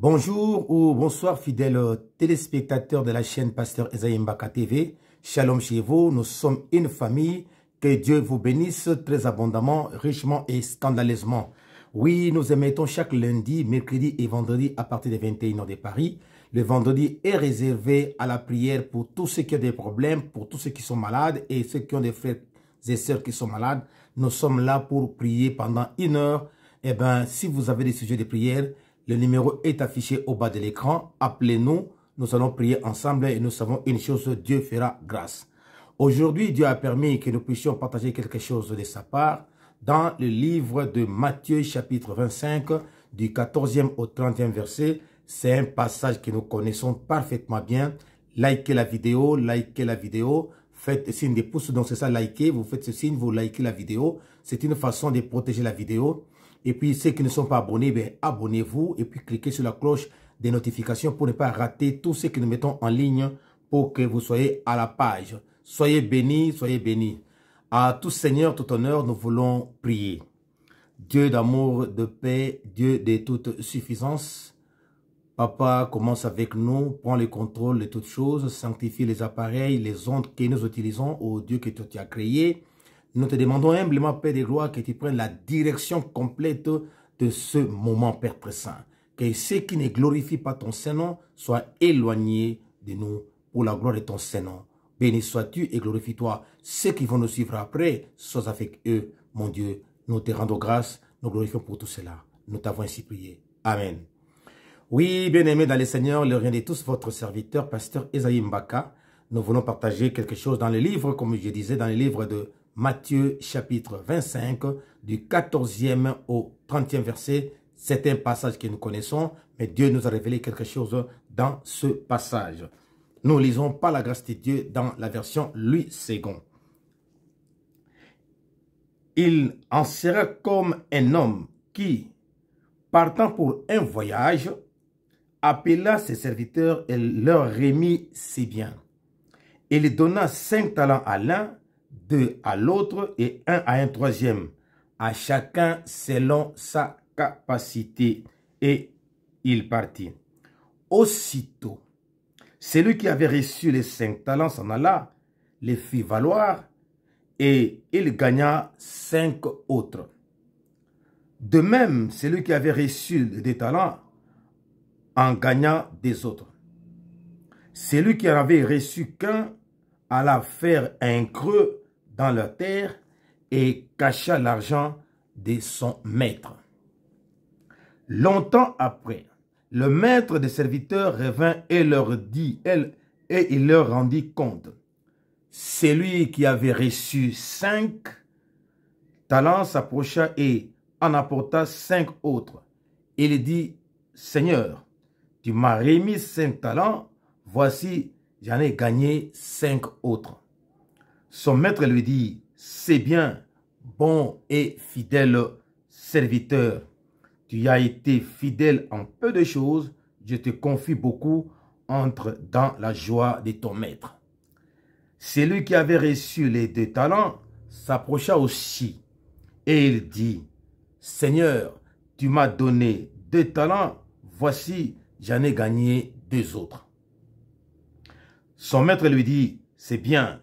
Bonjour ou bonsoir fidèles téléspectateurs de la chaîne Pasteur Esaïe Mbaka TV. Shalom chez vous, nous sommes une famille. Que Dieu vous bénisse très abondamment, richement et scandaleusement. Oui, nous émettons chaque lundi, mercredi et vendredi à partir des 21h de Paris. Le vendredi est réservé à la prière pour tous ceux qui ont des problèmes, pour tous ceux qui sont malades et ceux qui ont des frères et sœurs qui sont malades. Nous sommes là pour prier pendant 1 heure. Eh bien, si vous avez des sujets de prière, le numéro est affiché au bas de l'écran. Appelez-nous, nous allons prier ensemble et nous savons une chose, Dieu fera grâce. Aujourd'hui, Dieu a permis que nous puissions partager quelque chose de sa part dans le livre de Matthieu chapitre 25 du 14e au 30e verset. C'est un passage que nous connaissons parfaitement bien. Likez la vidéo, faites signe de pouce, donc c'est ça, likez, vous faites ce signe, vous likez la vidéo. C'est une façon de protéger la vidéo. Et puis, ceux qui ne sont pas abonnés, ben, abonnez-vous et puis cliquez sur la cloche des notifications pour ne pas rater tout ce que nous mettons en ligne pour que vous soyez à la page. Soyez bénis, soyez bénis. À tout Seigneur, tout honneur, nous voulons prier. Dieu d'amour, de paix, Dieu de toute suffisance. Papa, commence avec nous, prends le contrôle de toutes choses, sanctifie les appareils, les ondes que nous utilisons, ô Dieu que tu as créé. Nous te demandons humblement, Père de gloire, que tu prennes la direction complète de ce moment, Père très saint. Que ceux qui ne glorifient pas ton Saint-Nom soient éloignés de nous pour la gloire de ton Saint-Nom. Béni sois-tu et glorifie-toi. Ceux qui vont nous suivre après, sois avec eux, mon Dieu. Nous te rendons grâce, nous glorifions pour tout cela. Nous t'avons ainsi prié. Amen. Oui, bien-aimés dans le Seigneur, le rien de tous, votre serviteur, Pasteur Esaïe Mbaka. Nous voulons partager quelque chose dans le livre, comme je disais, dans le livre de Matthieu chapitre 25, du 14e au 30e verset. C'est un passage que nous connaissons, mais Dieu nous a révélé quelque chose dans ce passage. Nous lisons par la grâce de Dieu dans la version Louis II. Il en sera comme un homme qui, partant pour un voyage, appela ses serviteurs et leur remit ses biens. Il donna 5 talents à l'un, 2 à l'autre et 1 à un troisième, à chacun selon sa capacité. Et il partit. Aussitôt, celui qui avait reçu les 5 talents s'en alla, les fit valoir, et il gagna 5 autres. De même, celui qui avait reçu des talents en gagna des autres. Celui qui en avait reçu qu'un alla faire un creux dans la terre et cacha l'argent de son maître. Longtemps après, le maître des serviteurs revint et leur dit, et il leur rendit compte. Celui qui avait reçu 5 talents s'approcha et en apporta 5 autres. Il dit, Seigneur, tu m'as remis 5 talents, voici, j'en ai gagné 5 autres. Son maître lui dit, c'est bien, bon et fidèle serviteur. Tu as été fidèle en peu de choses, je te confie beaucoup, entre dans la joie de ton maître. Celui qui avait reçu les 2 talents s'approcha aussi et il dit, Seigneur, tu m'as donné 2 talents, voici, j'en ai gagné 2 autres. Son maître lui dit, c'est bien,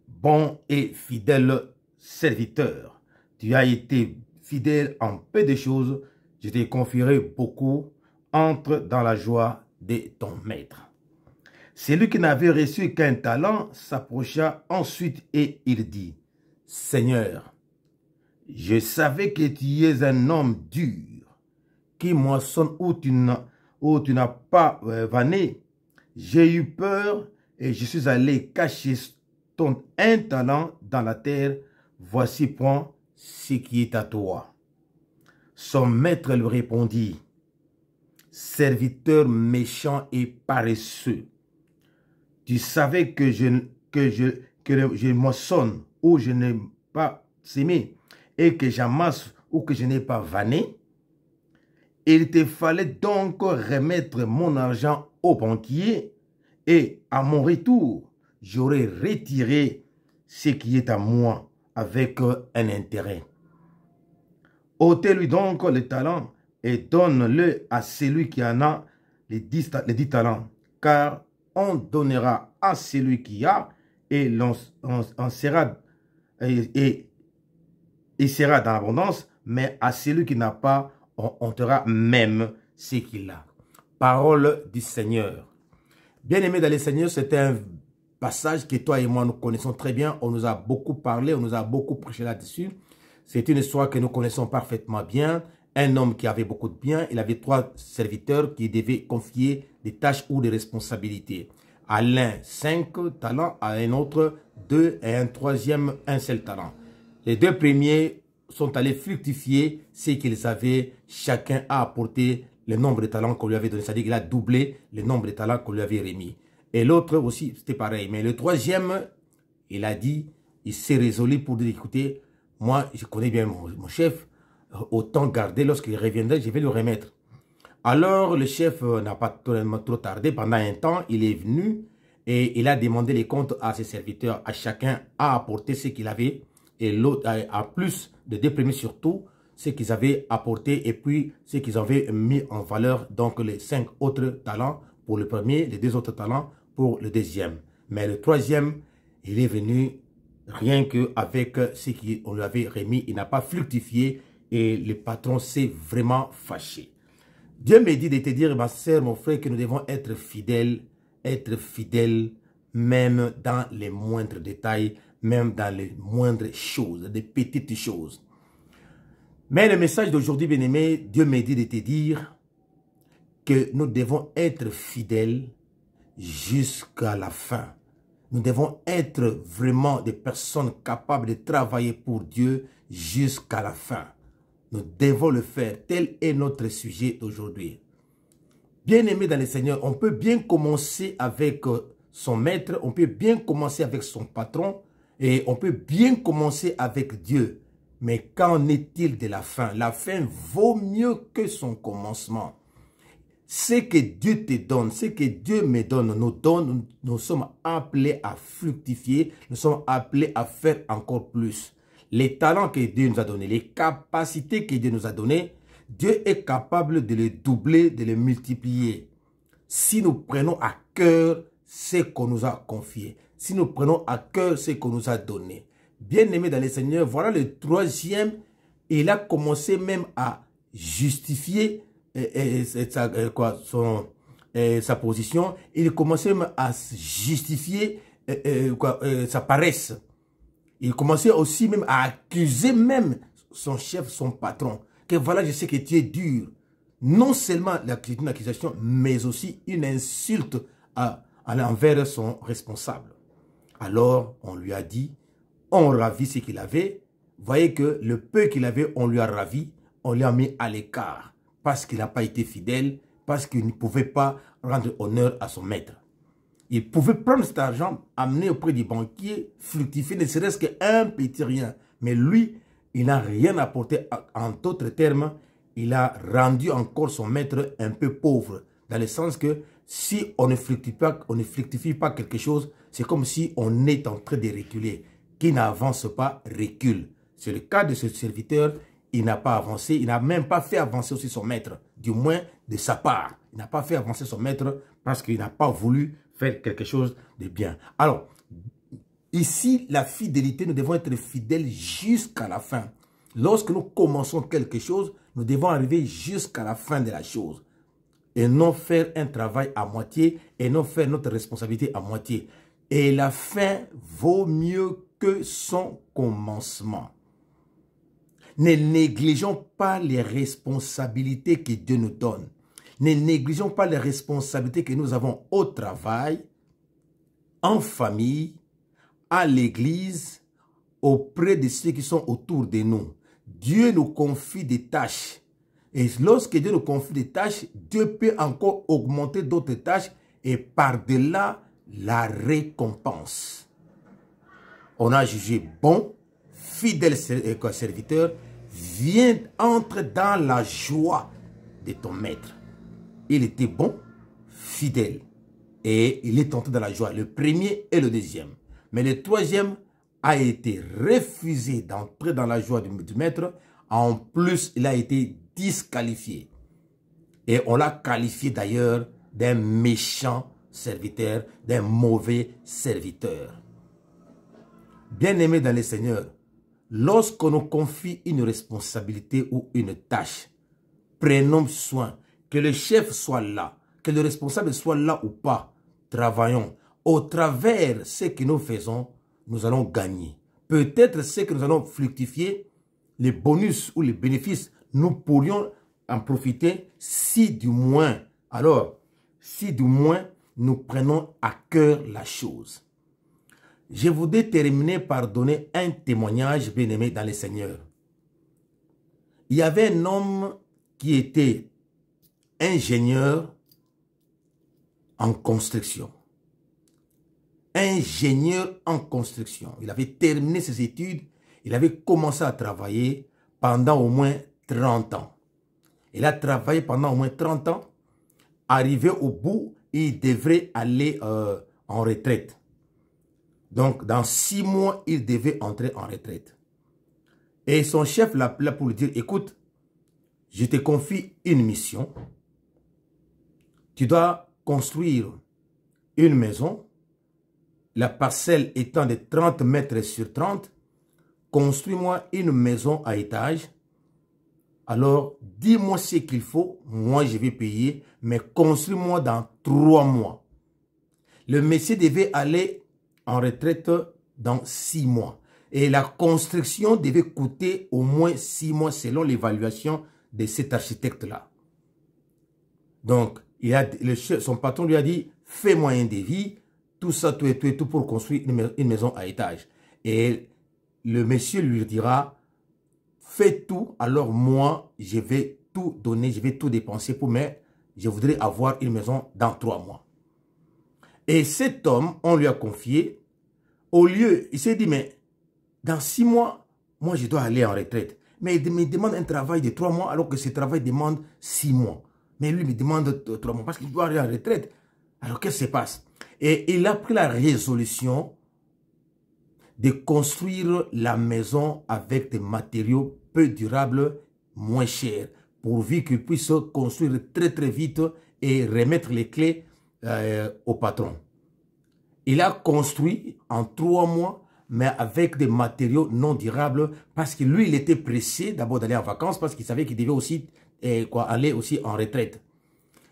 bon et fidèle serviteur. Tu as été fidèle en peu de choses, je te confierai beaucoup, entre dans la joie de ton maître. Celui qui n'avait reçu qu'un talent s'approcha ensuite et il dit, Seigneur, je savais que tu es un homme dur, qui moissonne où tu n'as pas vanné. J'ai eu peur et je suis allé cacher ton 1 talent dans la terre. Voici, prends ce qui est à toi. Son maître lui répondit, serviteur méchant et paresseux, tu savais que je moissonne où je n'ai pas sémé et que j'amasse où que je n'ai pas vanné. Il te fallait donc remettre mon argent au banquier et à mon retour, j'aurais retiré ce qui est à moi avec un intérêt. Ôtez-lui donc le talent et donne-le à celui qui en a les 10 talents. Car on donnera à celui qui a et on sera, et sera dans l'abondance, mais à celui qui n'a pas, on ôtera même ce qu'il a. Parole du Seigneur. Bien-aimés dans le Seigneur, c'est un passage que toi et moi nous connaissons très bien. On nous a beaucoup parlé, on nous a beaucoup prêché là-dessus. C'est une histoire que nous connaissons parfaitement bien. Un homme qui avait beaucoup de biens, il avait 3 serviteurs qui devaient confier des tâches ou des responsabilités. À l'un, 5 talents, à un autre, 2 et un troisième, un seul talent. Les 2 premiers sont allés fructifier ce qu'ils avaient. Chacun a apporté le nombre de talents qu'on lui avait donné. C'est-à-dire qu'il a doublé le nombre de talents qu'on lui avait remis. Et l'autre aussi, c'était pareil. Mais le troisième, il a dit, il s'est résolu pour dire, écoutez, moi, je connais bien mon chef, autant garder, lorsqu'il reviendrait, je vais le remettre. Alors, le chef n'a pas trop tardé. Pendant un temps, il est venu et il a demandé les comptes à ses serviteurs. À chacun a apporté ce qu'il avait. Et l'autre, à plus de 2 premiers surtout, ce qu'ils avaient apporté et puis ce qu'ils avaient mis en valeur. Donc, les 5 autres talents pour le premier, les 2 autres talents pour le deuxième. Mais le troisième, il est venu rien qu'avec ce qu'on lui avait remis. Il n'a pas fructifié et le patron s'est vraiment fâché. Dieu me dit de te dire, ma sœur, mon frère, que nous devons être fidèles même dans les moindres détails, même dans les moindres choses, des petites choses. Mais le message d'aujourd'hui, bien-aimé, Dieu me dit de te dire que nous devons être fidèles jusqu'à la fin. Nous devons être vraiment des personnes capables de travailler pour Dieu jusqu'à la fin. Nous devons le faire. Tel est notre sujet d'aujourd'hui. Bien-aimé dans le Seigneur, on peut bien commencer avec son maître, on peut bien commencer avec son patron et on peut bien commencer avec Dieu. Mais qu'en est-il de la fin? La fin vaut mieux que son commencement. Ce que Dieu te donne, ce que Dieu me donne, nous sommes appelés à fructifier, nous sommes appelés à faire encore plus. Les talents que Dieu nous a donnés, les capacités que Dieu nous a données, Dieu est capable de les doubler, de les multiplier. Si nous prenons à cœur ce qu'on nous a confié, si nous prenons à cœur ce qu'on nous a donné. Bien-aimé dans le Seigneur, voilà le troisième. Il a commencé même à justifier sa position. Il commençait même à justifier sa paresse. Il commençait aussi même à accuser même son chef, son patron. Que voilà, je sais que tu es dur. Non seulement une accusation, mais aussi une insulte envers son responsable. Alors, on lui a dit, on ravit ce qu'il avait. Voyez que le peu qu'il avait, on lui a ravi, on lui a mis à l'écart. Parce qu'il n'a pas été fidèle, parce qu'il ne pouvait pas rendre honneur à son maître. Il pouvait prendre cet argent, amener auprès du banquier, fructifier, ne serait-ce qu'un petit rien. Mais lui, il n'a rien apporté. En d'autres termes, il a rendu encore son maître un peu pauvre. Dans le sens que si on ne fructifie pas quelque chose, c'est comme si on est en train de reculer. Qui n'avance pas, recule. C'est le cas de ce serviteur. Il n'a pas avancé, il n'a même pas fait avancer aussi son maître, du moins de sa part. Il n'a pas fait avancer son maître parce qu'il n'a pas voulu faire quelque chose de bien. Alors, ici, la fidélité, nous devons être fidèles jusqu'à la fin. Lorsque nous commençons quelque chose, nous devons arriver jusqu'à la fin de la chose. Et non faire un travail à moitié et non faire notre responsabilité à moitié. Et la fin vaut mieux que son commencement. Ne négligeons pas les responsabilités que Dieu nous donne. Ne négligeons pas les responsabilités que nous avons au travail, en famille, à l'église, auprès de ceux qui sont autour de nous. Dieu nous confie des tâches. Et lorsque Dieu nous confie des tâches, Dieu peut encore augmenter d'autres tâches et par-delà la récompense. On a jugé bon, fidèle serviteur, viens, entre dans la joie de ton maître. Il était bon, fidèle, et il est entré dans la joie, le premier et le deuxième. Mais le troisième a été refusé d'entrer dans la joie du maître. En plus, il a été disqualifié. Et on l'a qualifié d'ailleurs d'un méchant serviteur, d'un mauvais serviteur. Bien-aimés dans le Seigneur, lorsqu'on nous confie une responsabilité ou une tâche, prenons soin que le chef soit là, que le responsable soit là ou pas. Travaillons. Au travers ce que nous faisons, nous allons gagner. Peut-être ce que nous allons fructifier, les bonus ou les bénéfices, nous pourrions en profiter si du moins, nous prenons à cœur la chose. Je voudrais terminer par donner un témoignage, bien-aimé dans le Seigneur. Il y avait un homme qui était ingénieur en construction. Ingénieur en construction. Il avait terminé ses études, il avait commencé à travailler pendant au moins 30 ans. Il a travaillé pendant au moins 30 ans. Arrivé au bout, il devrait aller en retraite. Donc, dans 6 mois, il devait entrer en retraite. Et son chef l'appela pour lui dire, écoute, je te confie une mission. Tu dois construire une maison. La parcelle étant de 30 mètres sur 30. Construis-moi une maison à étage. Alors, dis-moi ce qu'il faut. Moi, je vais payer. Mais construis-moi dans 3 mois. Le monsieur devait aller en retraite dans 6 mois. Et la construction devait coûter au moins 6 mois selon l'évaluation de cet architecte-là. Donc, son patron lui a dit, fais-moi un devis, tout ça, tout et tout pour construire une maison à étage. Et le monsieur lui dira, fais tout, alors moi, je vais tout donner, je vais tout dépenser mais je voudrais avoir une maison dans 3 mois. Et cet homme, on lui a confié, au lieu, il s'est dit, mais dans 6 mois, moi je dois aller en retraite. Mais il me demande un travail de 3 mois alors que ce travail demande 6 mois. Mais lui me demande 3 mois parce qu'il doit aller en retraite. Alors qu'est-ce qui se passe? Et il a pris la résolution de construire la maison avec des matériaux peu durables, moins chers, pourvu qu'il puisse construire très vite et remettre les clés au patron. Il a construit en 3 mois, mais avec des matériaux non durables, parce que lui, il était pressé d'abord d'aller en vacances, parce qu'il savait qu'il devait aussi aller aussi en retraite.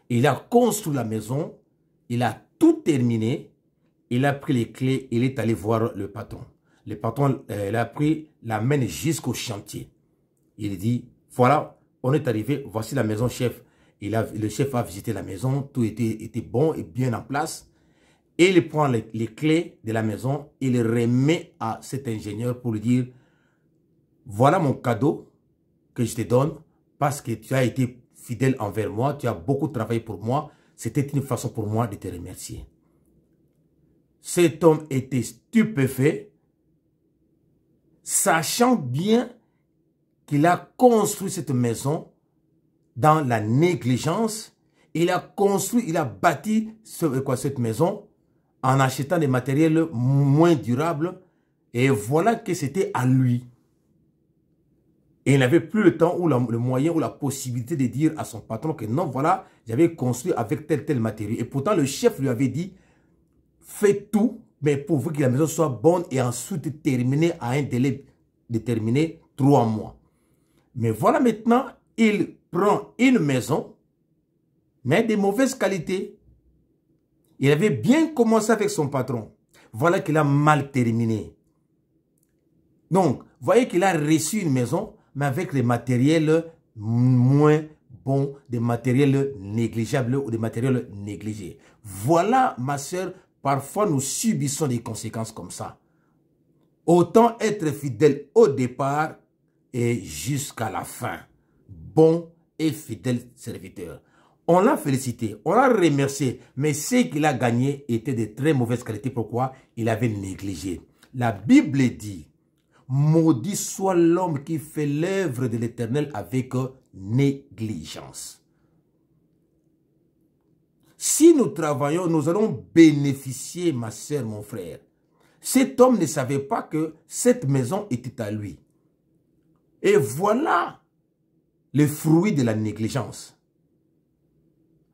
Il a construit la maison, il a tout terminé, il a pris les clés, il est allé voir le patron. Le patron, il a pris la main jusqu'au chantier. Il dit, voilà, on est arrivé, voici la maison chef. Le chef a visité la maison, tout était bon et bien en place. Et il prend les clés de la maison, il les remet à cet ingénieur pour lui dire, voilà mon cadeau que je te donne parce que tu as été fidèle envers moi, tu as beaucoup travaillé pour moi, c'était une façon pour moi de te remercier. Cet homme était stupéfait, sachant bien qu'il a construit cette maison dans la négligence. Il a construit, il a bâti cette maison en achetant des matériels moins durables. Et voilà que c'était à lui. Et il n'avait plus le temps ou le moyen ou la possibilité de dire à son patron que non, voilà, j'avais construit avec tel matériau. Et pourtant, le chef lui avait dit, fais tout, mais pourvu que la maison soit bonne et ensuite terminée à un délai déterminé, 3 mois. Mais voilà maintenant, il prend une maison, mais de mauvaise qualité. Il avait bien commencé avec son patron. Voilà qu'il a mal terminé. Donc, voyez qu'il a reçu une maison, mais avec des matériels moins bons, des matériels négligeables ou des matériels négligés. Voilà, ma soeur, parfois nous subissons des conséquences comme ça. Autant être fidèle au départ et jusqu'à la fin. Bon et fidèle serviteur. On l'a félicité, on l'a remercié, mais ce qu'il a gagné était de très mauvaise qualité. Pourquoi? Il avait négligé. La Bible dit, maudit soit l'homme qui fait l'œuvre de l'Éternel avec négligence. Si nous travaillons, nous allons bénéficier, ma soeur, mon frère. Cet homme ne savait pas que cette maison était à lui. Et voilà le fruit de la négligence.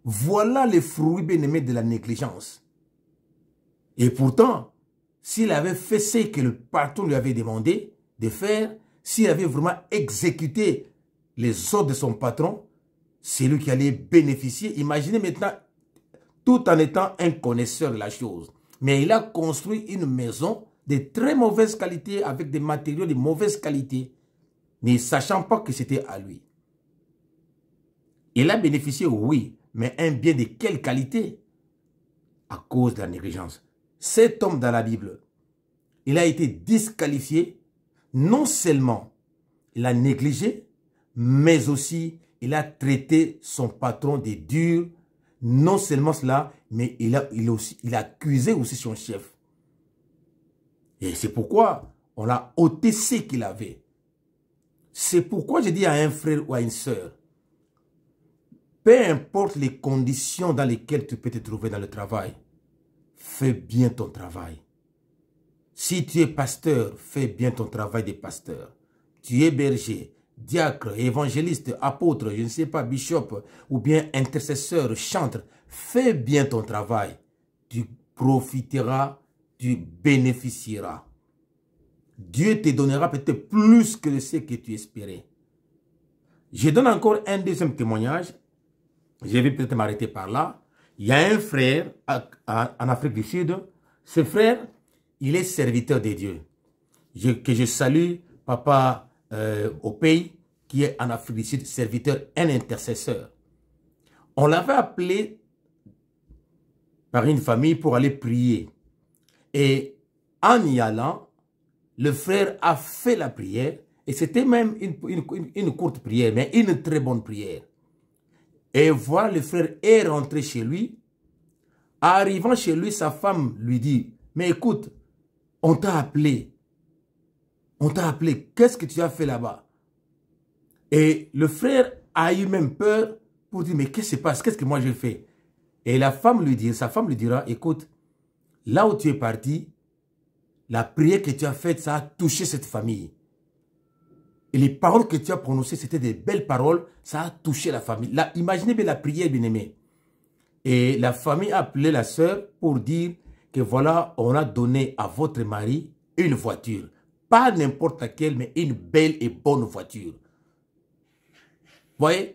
Voilà les fruits bien-aimés de la négligence. Et pourtant, s'il avait fait ce que le patron lui avait demandé de faire, s'il avait vraiment exécuté les ordres de son patron, c'est lui qui allait bénéficier. Imaginez maintenant, tout en étant un connaisseur de la chose. Mais il a construit une maison de très mauvaise qualité avec des matériaux de mauvaise qualité, ne sachant pas que c'était à lui. Il a bénéficié, oui, mais un bien de quelle qualité? À cause de la négligence. Cet homme dans la Bible, il a été disqualifié. Non seulement il a négligé, mais aussi il a traité son patron de dur. Non seulement cela, mais il a accusé aussi son chef. Et c'est pourquoi on l'a ôté ce qu'il avait. C'est pourquoi je dis à un frère ou à une sœur, peu importe les conditions dans lesquelles tu peux te trouver dans le travail, fais bien ton travail. Si tu es pasteur, fais bien ton travail de pasteur. Tu es berger, diacre, évangéliste, apôtre, je ne sais pas, bishop, ou bien intercesseur, chantre, fais bien ton travail. Tu profiteras, tu bénéficieras. Dieu te donnera peut-être plus que ce que tu espérais. Je donne encore un deuxième témoignage. Je vais peut-être m'arrêter par là. Il y a un frère en Afrique du Sud. Ce frère, il est serviteur de Dieu. Que je salue, papa au pays, qui est en Afrique du Sud, serviteur, un intercesseur. On l'avait appelé par une famille pour aller prier. Et en y allant, le frère a fait la prière. Et c'était même une courte prière, mais une très bonne prière. Et voilà, le frère est rentré chez lui. Arrivant chez lui, sa femme lui dit, mais écoute, on t'a appelé. On t'a appelé. Qu'est-ce que tu as fait là-bas? Et le frère a eu même peur pour dire, mais qu'est-ce qui se passe? Qu'est-ce que moi j'ai fait? Et sa femme lui dira, écoute, là où tu es parti, la prière que tu as faite, ça a touché cette famille. Et les paroles que tu as prononcées, c'était des belles paroles, ça a touché la famille. Là, imaginez bien la prière, bien-aimée. Et la famille a appelé la sœur pour dire que voilà, on a donné à votre mari une voiture. Pas n'importe laquelle, mais une belle et bonne voiture. Vous voyez?